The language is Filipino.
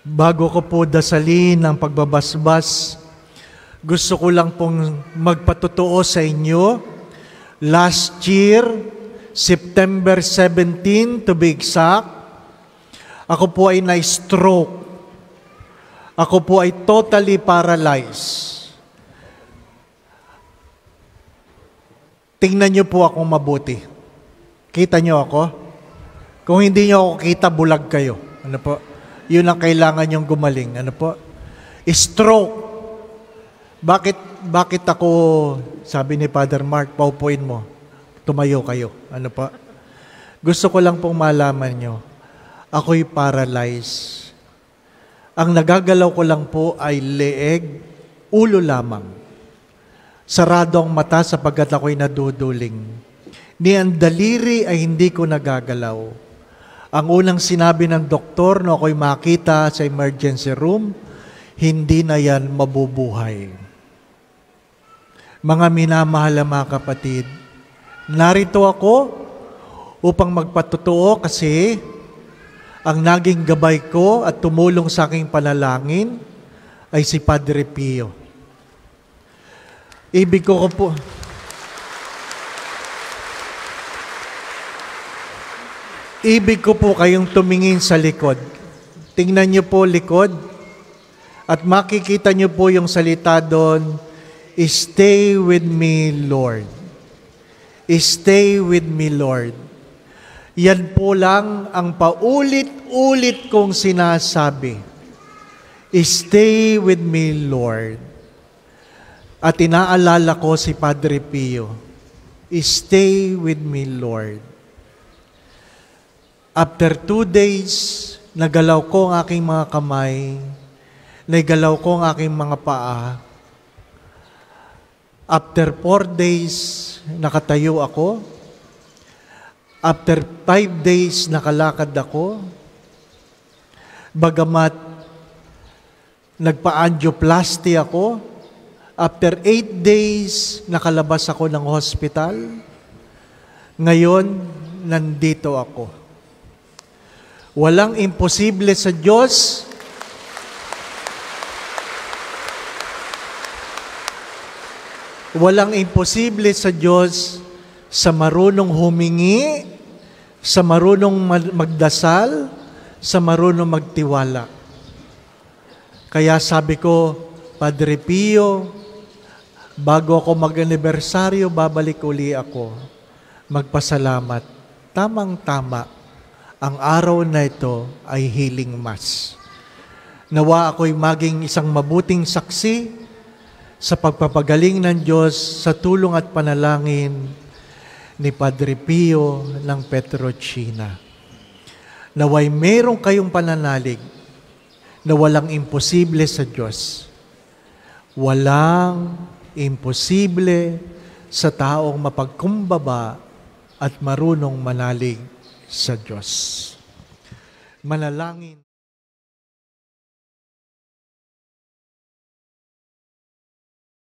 Bago ko po dasalin ang pagbabasbas, gusto ko lang pong magpatotoo sa inyo. Last year, September 17 to be exact, ako po ay na-stroke. Ako po ay totally paralyzed. Tingnan niyo po akong mabuti. Kita niyo ako? Kung hindi niyo ako kita, bulag kayo. Ano po? Yun ang kailangan niyong gumaling. Ano po? Stroke. Bakit ako, sabi ni Father Mark, paupuin mo, tumayo kayo. Ano po? Gusto ko lang pong malaman niyo, ako'y paralyzed. Ang nagagalaw ko lang po ay leeg, ulo lamang. Sarado ang mata sapagkat ako'y naduduling. Ni ang daliri ay hindi ko nagagalaw. Ang unang sinabi ng doktor no ako'y makita sa emergency room, hindi na yan mabubuhay. Mga minamahal mga kapatid, narito ako upang magpatotoo kasi ang naging gabay ko at tumulong sa aking panalangin ay si Padre Pio. Ibig ko po kayong tumingin sa likod. Tingnan niyo po likod at makikita niyo po yung salita doon, "Stay with me, Lord." Stay with me, Lord. Yan po lang ang paulit-ulit kong sinasabi. Stay with me, Lord. At inaalala ko si Padre Pio. Stay with me, Lord. After 2 days, nagalaw ko ang aking mga kamay, nagalaw ko ang aking mga paa. After 4 days, nakatayo ako. After 5 days, nakalakad ako. Bagamat nagpa-angioplasty ako, after 8 days, nakalabas ako ng hospital. Ngayon, nandito ako. Walang imposible sa Diyos. Walang imposible sa Diyos sa marunong humingi, sa marunong magdasal, sa marunong magtiwala. Kaya sabi ko, Padre Pio, bago ako mag-anibersaryo, babalik uli ako. Magpasalamat. Tamang-tama. Ang araw na ito ay healing mass. Nawa ako'y maging isang mabuting saksi sa pagpapagaling ng Diyos sa tulong at panalangin ni Padre Pio ng Petrocina. Naway meron kayong pananalig na walang imposible sa Diyos. Walang imposible sa taong mapagkumbaba at marunong manalig sa Diyos. Manalangin.